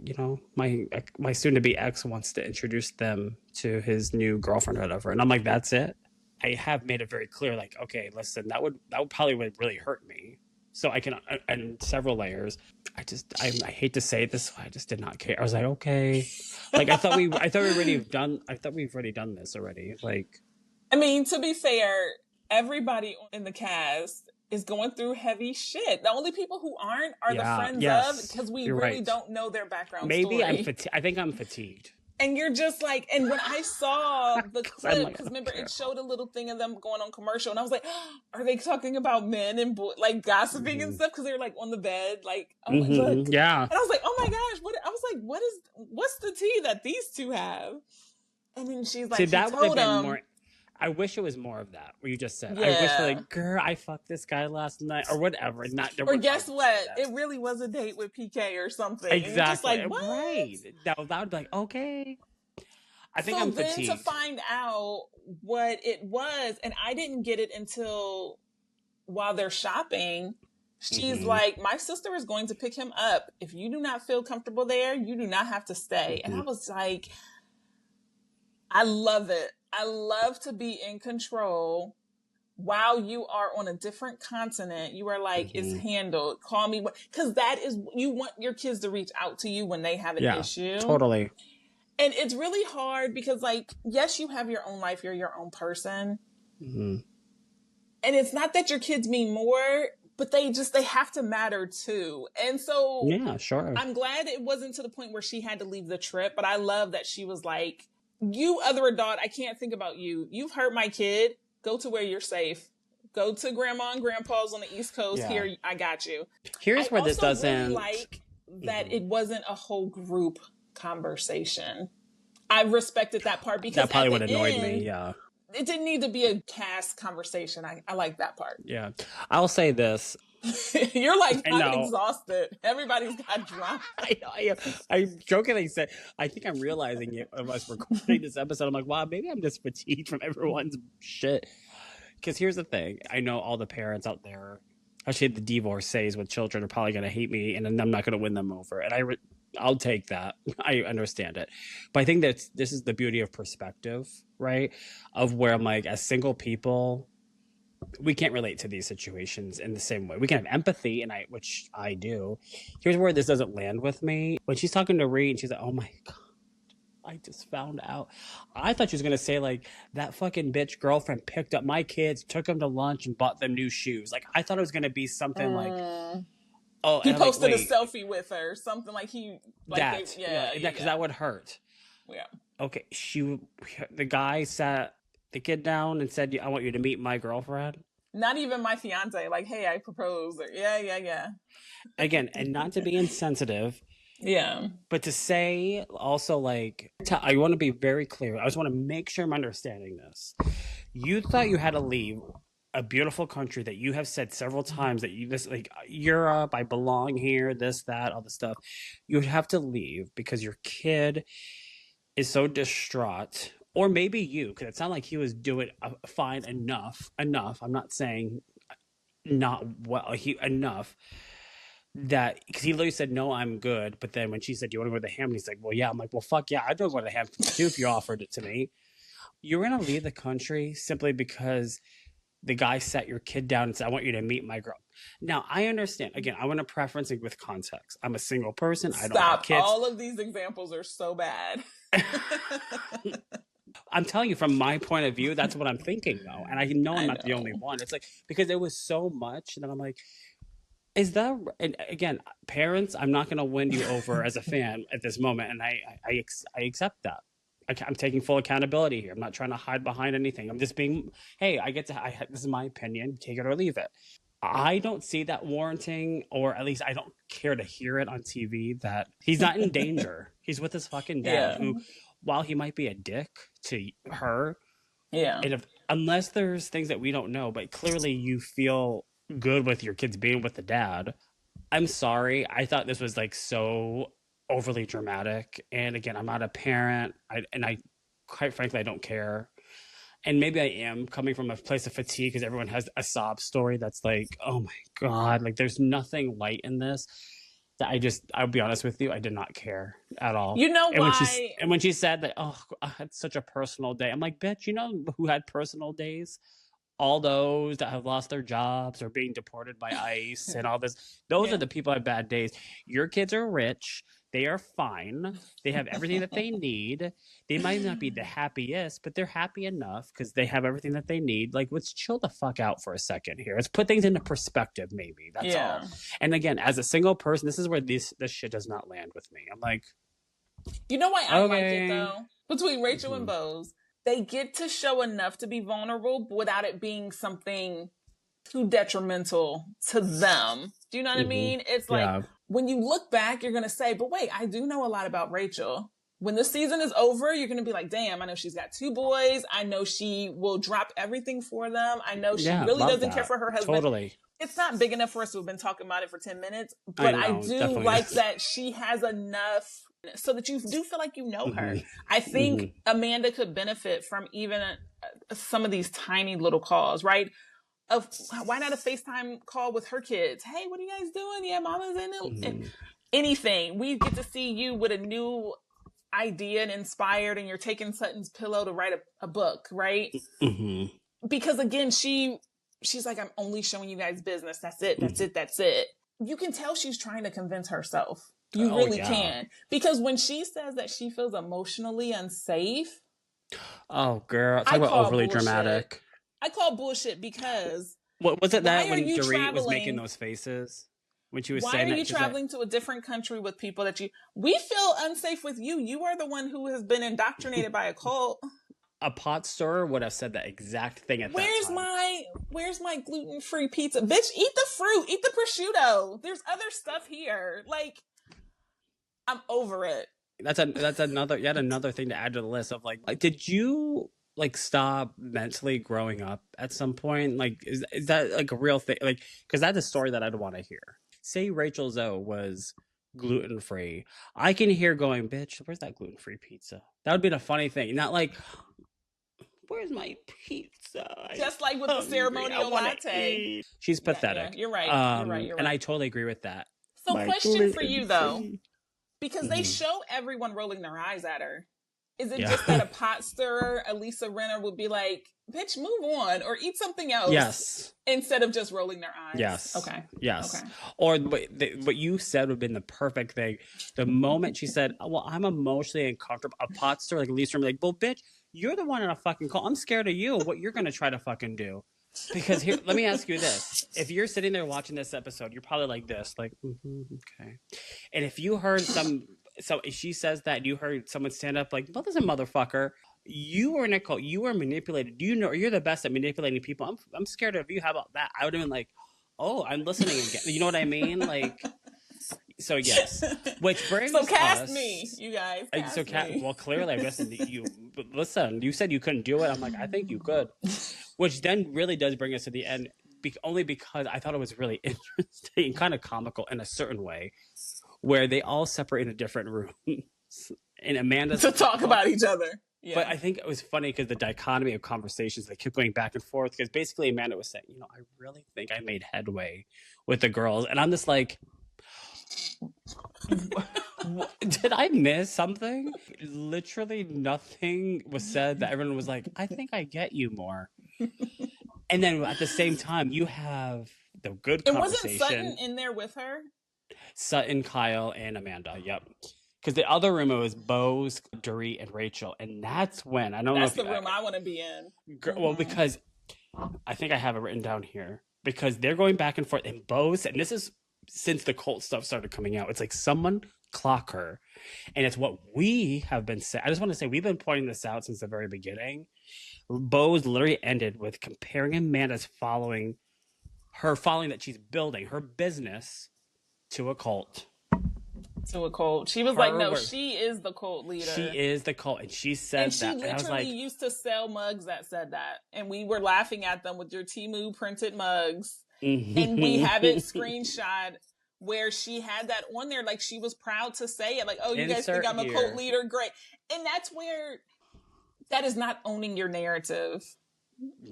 my soon-to-be ex wants to introduce them to his new girlfriend or whatever, and I'm like, that's it. I have made it very clear, like, okay, listen, that would probably really hurt me. So I can, and several layers. I hate to say this, I just did not care. I was like, okay, like I thought we've already done this already. Like, I mean, to be fair, everybody in the cast is going through heavy shit. The only people who aren't are the friends of, because we really don't know their background. Maybe story. I think I'm fatigued. And you're just like, and when I saw the clip, because remember, it showed a little thing of them going on commercial, and I was like, oh, are they talking about men and like gossiping and stuff? Because they were like on the bed, like, oh my God. Yeah. And I was like, oh my gosh, I was like, what's the tea that these two have? And then she's like, that would have been more. I wish it was more of that, where you just said, I wish, like, girl, I fucked this guy last night, or whatever. Or guess what? It really was a date with PK or something. Exactly. Just like, what? Right. That would be like, okay. I think I'm fatigued. So then to find out what it was, and I didn't get it until while they're shopping, she's like, my sister is going to pick him up. If you do not feel comfortable there, you do not have to stay. And I was like, I love it. I love to be in control while you are on a different continent. You are like, it's handled. Call me. Because that is, you want your kids to reach out to you when they have an issue. Totally. And it's really hard because, like, yes, you have your own life. You're your own person. And it's not that your kids mean more, but they have to matter too. And so yeah, sure. I'm glad it wasn't to the point where she had to leave the trip, but I love that she was like, you other adult, I can't think about you. You've hurt my kid. Go to where you're safe. Go to grandma and grandpa's on the East Coast. Yeah. Here, I got you. Here's where this doesn't really like that it wasn't a whole group conversation. I respected that part because that probably would have annoyed me. Yeah. It didn't need to be a cast conversation. I like that part. Yeah. I'll say this. You're like, I'm exhausted. Everybody's got drama. I jokingly said, I think I'm realizing it of us recording this episode. I'm like, wow, maybe I'm just fatigued from everyone's shit. Because here's the thing. I know all the parents out there, especially the divorcees with children, are probably going to hate me, and I'm not going to win them over. And I'll take that. I understand it. But I think that this is the beauty of perspective, right? Of where I'm like, as single people, we can't relate to these situations in the same way. We can have empathy, which I do. Here's where this doesn't land with me. When she's talking to Reed, and she's like, oh my God, I just found out. I thought she was going to say, like, that fucking bitch girlfriend picked up my kids, took them to lunch, and bought them new shoes. Like, I thought it was going to be something like... Oh, he posted a selfie with her, something like because that would hurt. Yeah. Okay, the guy sat the kid down and said, I want you to meet my girlfriend. Not even my fiance. Like, hey, I proposed. Yeah. Again, and not to be insensitive. Yeah. But to say also, like, I want to be very clear. I just want to make sure I'm understanding this. You thought you had to leave a beautiful country that you have said several times that Europe, I belong here, this, that, all this stuff. You would have to leave because your kid is so distraught. Or maybe you, because it sounded like he was doing fine enough. I'm not saying not well. Enough that, because he literally said, no, I'm good. But then when she said, do you want to go to the Hamptons? He's like, well, yeah. I'm like, well, fuck yeah. I'd go to the Hamptons too if you offered it to me. You're going to leave the country simply because the guy sat your kid down and said, I want you to meet my girl. Now, I understand. Again, I want to preference it with context. I'm a single person. I don't have kids. All of these examples are so bad. I'm telling you, from my point of view, that's what I'm thinking, though. And I know I'm not the only one. It's like, because there was so much that I'm like, is that, and again, parents, I'm not going to win you over as a fan at this moment. And I accept that. I'm taking full accountability here. I'm not trying to hide behind anything. I'm just being, hey, this is my opinion, take it or leave it. I don't see that warranting, or at least I don't care to hear it on TV, that he's not in danger. He's with his fucking dad, who, while he might be a dick to her, and unless there's things that we don't know, but clearly you feel good with your kids being with the dad. I'm sorry. I thought this was like so overly dramatic. And again, I'm not a parent. I quite frankly, I don't care. And maybe I am coming from a place of fatigue because everyone has a sob story that's like, oh my God, like there's nothing light in this. That I'll be honest with you, I did not care at all. You know why? When she said that, oh, I had such a personal day. I'm like, bitch, you know who had personal days? All those that have lost their jobs or being deported by ICE and all this. Those are the people who have bad days. Your kids are rich. They are fine. They have everything that they need. They might not be the happiest, but they're happy enough because they have everything that they need. Like, let's chill the fuck out for a second here. Let's put things into perspective, maybe. That's all. And again, as a single person, this is where this shit does not land with me. I'm like, you know why I like it, though? Between Rachel and Boz, they get to show enough to be vulnerable without it being something too detrimental to them. Do you know what I mean? It's like, when you look back, you're going to say, but wait, I do know a lot about Rachel. When the season is over, you're going to be like, damn, I know she's got 2 boys. I know she will drop everything for them. I know she really doesn't care for her husband. Totally. It's not big enough for us to have been talking about it for 10 minutes, but I do like that she has enough so that you do feel like you know her. I think Amanda could benefit from even some of these tiny little calls, right? Why not a FaceTime call with her kids? Hey, what are you guys doing? Yeah, mama's in it. Anything. We get to see you with a new idea and inspired, and you're taking Sutton's pillow to write a book, right? Because again, she's like, I'm only showing you guys business. That's it. That's it. That's it. You can tell she's trying to convince herself. You really can. Because when she says that she feels emotionally unsafe. Oh, girl. Talk about overly dramatic. I call bullshit because... What was it that when Dorit was making those faces? When she was saying that... Why are you traveling to a different country with people that you... We feel unsafe with you. You are the one who has been indoctrinated by a cult. A pot stirrer would have said that exact thing at that time. Where's my gluten-free pizza? Bitch, eat the fruit. Eat the prosciutto. There's other stuff here. Like, I'm over it. That's yet another thing to add to the list of like did you... like stop mentally growing up at some point? Like, is that like a real thing? Like, because that's a story that I'd want to hear. Say Rachel Zoe was gluten-free. I can hear going, bitch, where's that gluten-free pizza? That would be the funny thing. Not like, where's my pizza? Just like with the ceremonial latte. She's pathetic. Yeah, you're right. You're right. And I totally agree with that. So question for you though, because they show everyone rolling their eyes at her. Is it just that a pot stirrer, Elisa Renner, would be like, bitch, move on or eat something else? Yes. Instead of just rolling their eyes? Yes. Okay. Yes. Okay. Or what you said would have been the perfect thing. The moment she said, well, I'm emotionally uncomfortable, a pot stirrer, like Elisa Renner, like, well, bitch, you're the one in a fucking call. I'm scared of you, what you're going to try to fucking do. Because here, let me ask you this. If you're sitting there watching this episode, you're probably like this, like, okay. And if you heard so she says that you heard someone stand up like, well, listen, motherfucker, you were Nicole, you were manipulated. You know, you're the best at manipulating people. I'm scared of you. How about that? I would have been like, oh, I'm listening again. You know what I mean? Like, so yes. Which brings cast me, you guys. Well, clearly, I guess you listen. You said you couldn't do it. I'm like, I think you could. Which then really does bring us to the end, only because I thought it was really interesting, kind of comical in a certain way, where they all separate in different rooms and Amanda to talk about each other. Yeah. But I think it was funny because the dichotomy of conversations, they kept going back and forth, because basically Amanda was saying, I really think I made headway with the girls. And I'm just like, did I miss something? Literally nothing was said that everyone was like, I think I get you more. And then at the same time, you have the good And wasn't conversation. Sutton in there with her? Sutton, Kyle, and Amanda. Yep. Because the other room, it was Boz, Dorit, and Rachel. And that's when, I don't know if That's the room I want to be in. Well, because I think I have it written down here. Because they're going back and forth. And Boz, and this is since the cult stuff started coming out, it's like someone clock her. And it's what we have been saying. I just want to say, we've been pointing this out since the very beginning. Boz literally ended with comparing Amanda's following that she's building her business to a cult. To a cult. She was like, no, she is the cult leader. She is the cult. And she said that. And she literally used to sell mugs that said that. And we were laughing at them with your Temu printed mugs. And we have it screenshot where she had that on there. Like, she was proud to say it. Like, oh, you guys think I'm a cult leader? Great. And that's where that is not owning your narrative.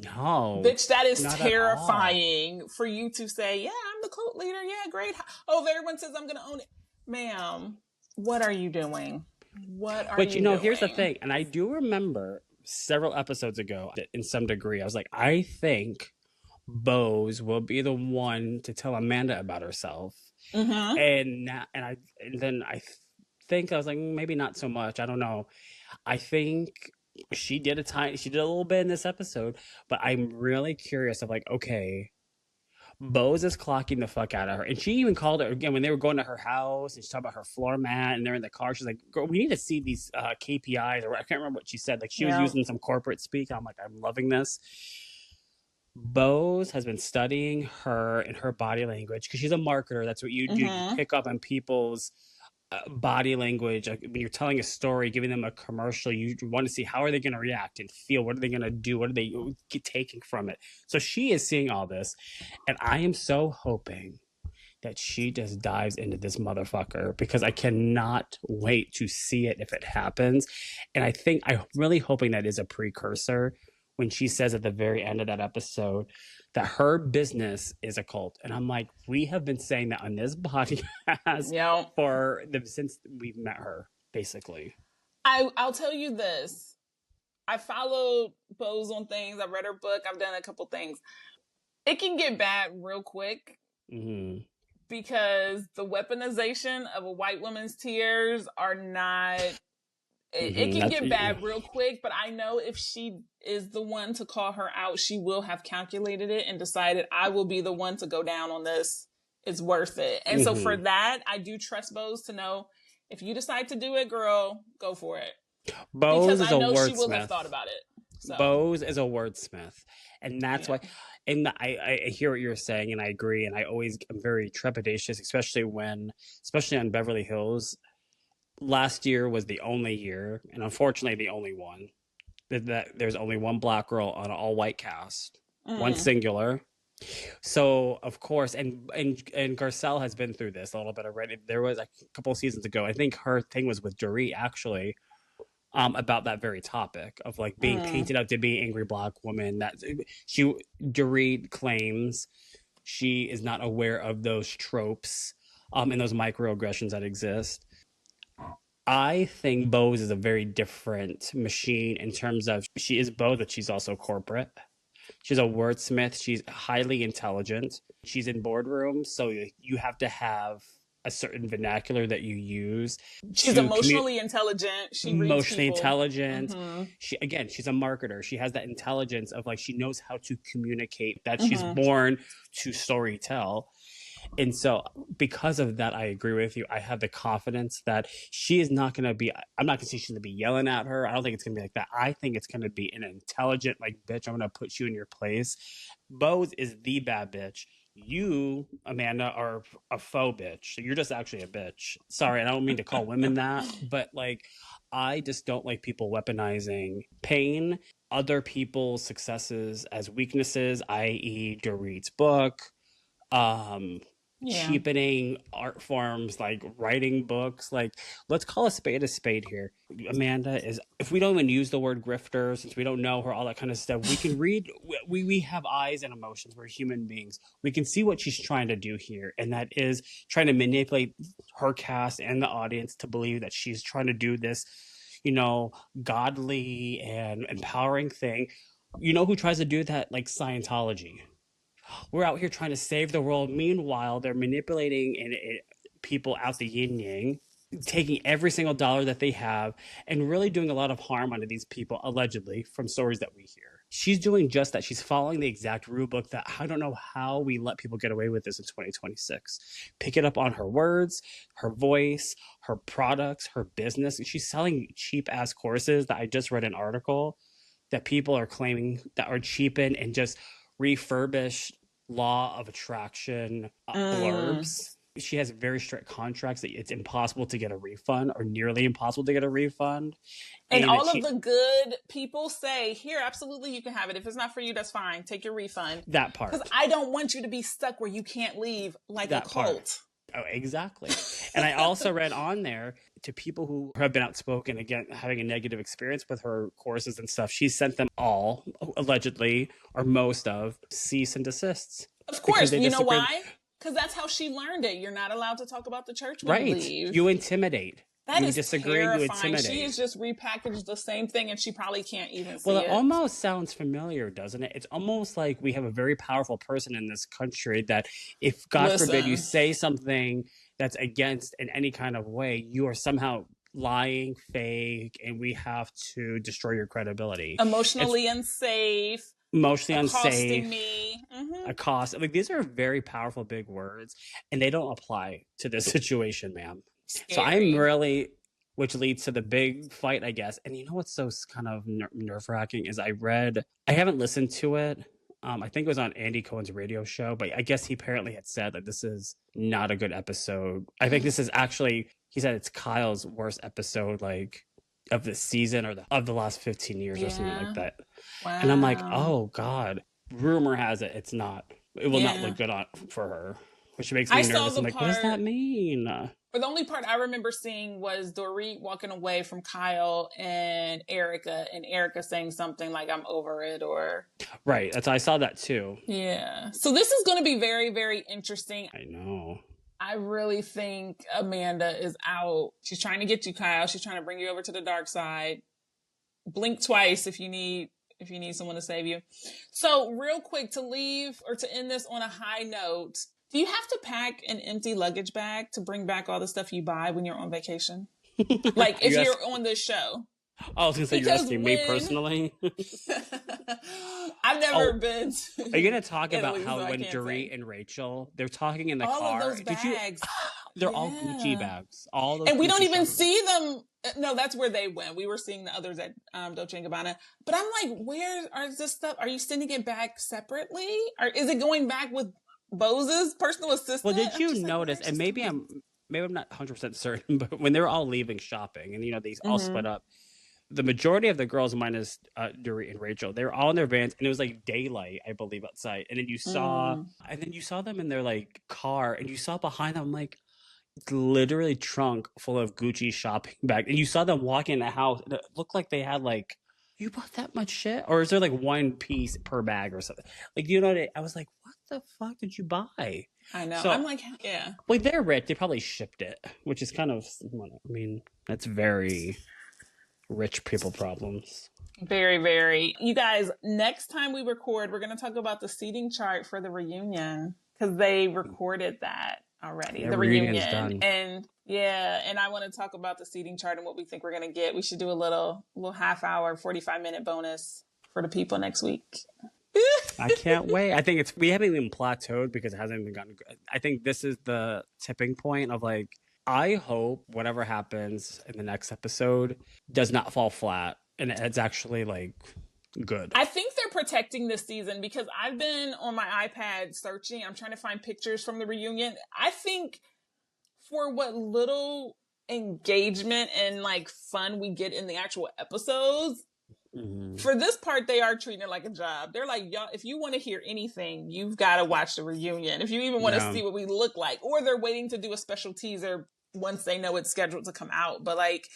No. Bitch, that is terrifying for you to say, yeah, I'm the cult leader. Yeah, great. Oh, if everyone says I'm going to own it. Ma'am, what are you doing? But you know, here's the thing. And I do remember several episodes ago, in some degree, I was like, I think Boz will be the one to tell Amanda about herself. And then I think I was like, maybe not so much. I don't know. I think she did a little bit in this episode, but I'm really curious of like, okay, Boz is clocking the fuck out of her. And she even called her again when they were going to her house and she talked about her floor mat and they're in the car. She's like, girl, we need to see these KPIs, or I can't remember what she said. Like, she was using some corporate speak. I'm like, I'm loving this. Boz has been studying her and her body language because she's a marketer. That's what you do. You pick up on people's body language. Like, when you're telling a story, giving them a commercial, you want to see how are they going to react and feel. What are they going to do? What are they taking from it? So she is seeing all this, and I am so hoping that she just dives into this motherfucker, because I cannot wait to see it if it happens. And I'm really hoping that is a precursor when she says at the very end of that episode that her business is a cult. And I'm like, we have been saying that on this podcast since we've met her, basically. I'll tell you this. I followed Boz on things. I've read her book. I've done a couple things. It can get bad real quick. Because the weaponization of a white woman's tears are not... It can get bad real quick, but I know if she is the one to call her out, she will have calculated it and decided, I will be the one to go down on this. It's worth it. And so for that, I do trust Boz to know, if you decide to do it, girl, go for it. Boz is a wordsmith. She will have thought about it. So. Boz is a wordsmith. And that's why, and I hear what you're saying, and I agree. And I'm very trepidatious, especially on Beverly Hills. Last year was the only year, and unfortunately the only one, that there's only one black girl on an all-white cast, one singular. So, of course, and Garcelle has been through this a little bit already. There was a couple of seasons ago, I think her thing was with Dorit, actually, about that very topic of like being painted out to be an angry black woman. That Dorit claims she is not aware of those tropes and those microaggressions that exist. I think Boz is a very different machine in terms of, she is both, but she's also corporate. She's a wordsmith. She's highly intelligent. She's in boardrooms, so you have to have a certain vernacular that you use. She's emotionally intelligent. She reads emotionally people. Intelligent. She's a marketer. She has that intelligence of like, she knows how to communicate, that she's born to storytell. And so because of that, I agree with you. I have the confidence that she is not going to be, I'm not going to say she's going to be yelling at her. I don't think it's going to be like that. I think it's going to be an intelligent, like, bitch, I'm going to put you in your place. Boz is the bad bitch. You, Amanda, are a faux bitch. So you're just actually a bitch. Sorry, I don't mean to call women that, but like, I just don't like people weaponizing pain, other people's successes as weaknesses, i.e. Dorit's book, cheapening art forms like writing books. Like, let's call a spade here. Amanda is, if we don't even use the word grifter, since we don't know her, all that kind of stuff, we can read, we have eyes and emotions. We're human beings. We can see what she's trying to do here, and that is trying to manipulate her cast and the audience to believe that she's trying to do this, godly and empowering thing, You know who tries to do that? Like Scientology. We're out here trying to save the world. Meanwhile, they're manipulating people out the yin yang, taking every single dollar that they have and really doing a lot of harm onto these people, allegedly, from stories that we hear. She's doing just that. She's following the exact rule book that I don't know how we let people get away with this in 2026. Pick it up on her words, her voice, her products, her business. She's selling cheap ass courses that I just read an article that people are claiming that are cheapened and just refurbished law of attraction blurbs. She has very strict contracts that it's impossible to get a refund or nearly impossible to get a refund. And all of the good people say, here, absolutely, you can have it. If it's not for you, that's fine. Take your refund. That part. Because I don't want you to be stuck where you can't leave like a cult. Part. Oh, exactly. And I also read on there to people who have been outspoken, again, having a negative experience with her courses and stuff. She sent them all, allegedly, or most of, cease and desists. Of course. You know why? Because that's how she learned it. You're not allowed to talk about the church when you leave. You intimidate. That you is disagree, terrifying. You intimidate. She has just repackaged the same thing and she probably can't even see it. Well, it almost sounds familiar, doesn't it? It's almost like we have a very powerful person in this country that if, God forbid, you say something that's against in any kind of way, you are somehow lying, fake, and we have to destroy your credibility. Emotionally unsafe. Emotionally accosting unsafe, me. Accost. Like, these are very powerful, big words, and they don't apply to this situation, ma'am. Scary. So I'm really, which leads to the big fight, I guess. And you know what's so kind of nerve-wracking is I haven't listened to it. I think it was on Andy Cohen's radio show, but I guess he apparently had said that this is not a good episode. I think this is actually, he said it's Kyle's worst episode, like, of the season or of the last 15 years or something like that. Wow. And I'm like, oh God, rumor has it it's not. It will not look good for her, which makes me nervous. I'm like, what does that mean? Or the only part I remember seeing was Dorit walking away from Kyle and Erika saying something like, I'm over it, or... Right, I saw that too. Yeah. So this is going to be very, very interesting. I know. I really think Amanda is out. She's trying to get you, Kyle. She's trying to bring you over to the dark side. Blink twice if you need someone to save you. So real quick, to leave or to end this on a high note, do you have to pack an empty luggage bag to bring back all the stuff you buy when you're on vacation? Like if you're on this show? I was going to say, you're asking me personally? I've never been to Are you going to talk about how when Dorit and Rachel, they're talking in the car? All of those bags. They're all Gucci bags. All those and we Gucci don't even bags. see them. No, that's where they went. We were seeing the others at Dolce & Gabbana. But I'm like, where are this stuff? Are you sending it back separately? Or is it going back with Boz's personal assistant? Well, did you notice, and maybe I'm not 100% certain, but when they were all leaving shopping and, they all split up, the majority of the girls minus Dorit and Rachel, they were all in their vans, and it was like daylight, I believe, outside. And then you saw them in their like car, and you saw behind them like literally trunk full of Gucci shopping bags, and you saw them walking in the house, and it looked like they had like, you bought that much shit, or is there like one piece per bag or something? Like, I was like, what the fuck did you buy? I know. So, I'm like, yeah. Well, they're rich. They probably shipped it, which is kind of, that's very rich people problems. Very, very. You guys, next time we record, we're going to talk about the seating chart for the reunion, because they recorded that already. The reunion. Done. And I want to talk about the seating chart and what we think we're going to get. We should do a little half hour, 45-minute bonus for the people next week. I can't wait. I think we haven't even plateaued because it hasn't even gotten good. I think this is the tipping point of like, I hope whatever happens in the next episode does not fall flat and it's actually like good. I think they're protecting this season because I've been on my iPad searching. I'm trying to find pictures from the reunion. I think for what little engagement and like fun we get in the actual episodes, for this part, they are treating it like a job. They're like, y'all, if you want to hear anything, you've got to watch the reunion. If you even want to see what we look like, or they're waiting to do a special teaser once they know it's scheduled to come out. But like,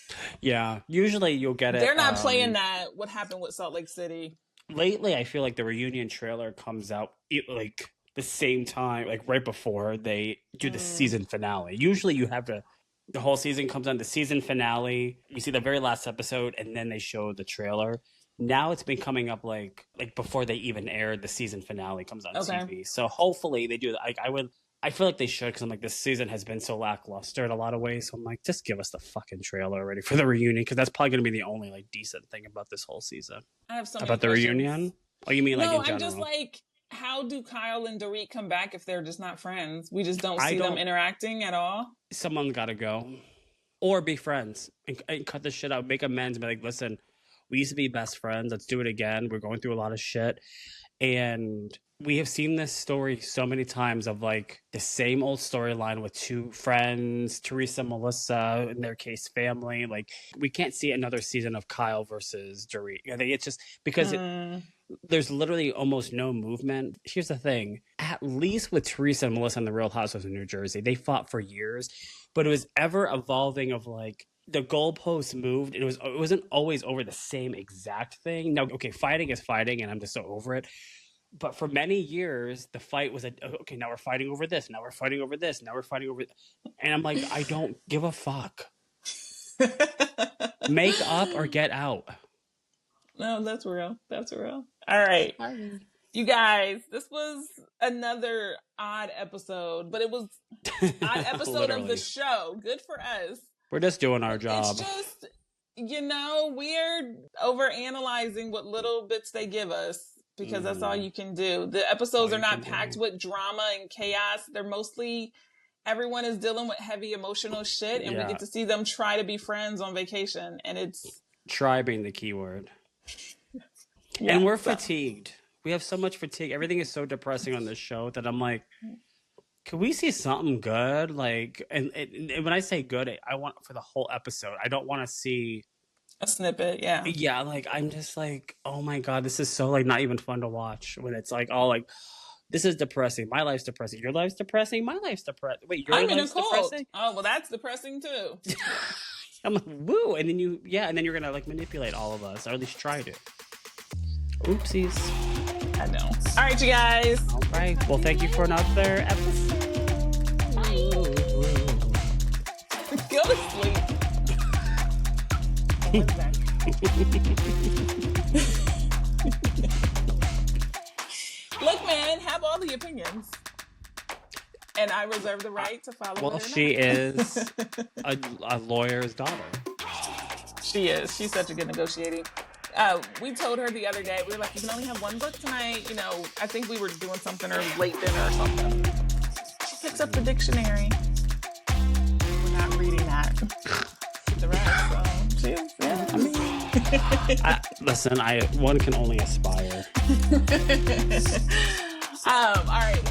yeah, usually you'll get it. They're not playing that. What happened with Salt Lake City? Lately, I feel like the reunion trailer comes out like the same time, like right before they do the season finale. Usually you have the whole season comes on the season finale. You see the very last episode and then they show the trailer. Now it's been coming up like before they even aired, the season finale comes on Okay. TV. So hopefully they do. I feel like they should, because I'm like, this season has been so lackluster in a lot of ways. So I'm like, just give us the fucking trailer already for the reunion, because that's probably going to be the only like decent thing about this whole season. I have so many About the questions. reunion? Oh, you mean like in No, general? I'm just like, how do Kyle and Dorit come back if they're just not friends? We just don't see them interacting at all. Someone's got to go, or be friends and cut this shit out. Make amends. Be like, listen, we used to be best friends. Let's do it again. We're going through a lot of shit, and we have seen this story so many times of like the same old storyline with two friends, Teresa, Melissa, in their case, family. Like, we can't see another season of Kyle versus Dorit. I think it's just because there's literally almost no movement. Here's the thing. At least with Teresa and Melissa in the Real Housewives of New Jersey, they fought for years, but it was ever evolving of like, the goalposts moved. It wasn't always over the same exact thing. Now, okay, fighting is fighting, and I'm just so over it. But for many years, the fight was okay, now we're fighting over this. Now we're fighting over this. Now we're fighting over... And I'm like, I don't give a fuck. Make up or get out. No, that's real. That's real. All right. You guys, this was another odd episode, but it was odd episode of the show. Good for us. We're just doing our job. It's just, we're overanalyzing what little bits they give us, because that's all you can do. The episodes are not packed with drama and chaos. They're mostly, everyone is dealing with heavy emotional shit, and we get to see them try to be friends on vacation, and it's... Try being the key word. And we're fatigued. We have so much fatigue. Everything is so depressing on this show that I'm like, can we see something good? Like, and when I say good, I want for the whole episode. I don't want to see a snippet. Yeah. Yeah. Like, I'm just like, oh my God, this is so like not even fun to watch when it's like all like, this is depressing. My life's depressing. Your life's depressing. My life's depressing. Wait, your life's depressing? Oh, well, that's depressing too. I'm like, woo. And then and then you're going to like manipulate all of us, or at least try to. Oopsies. I know. All right, you guys. All right. Well, thank you for another episode. Bye. Go to sleep. Look, man, have all the opinions. And I reserve the right to follow. Well, she is a lawyer's daughter. She is. She's such a good negotiator. We told her the other day, we were like, you can only have one book tonight. I think we were doing something or late dinner or something. She picks up the dictionary. We're not reading that. The rest, so she's, yeah. Listen, one can only aspire. All right.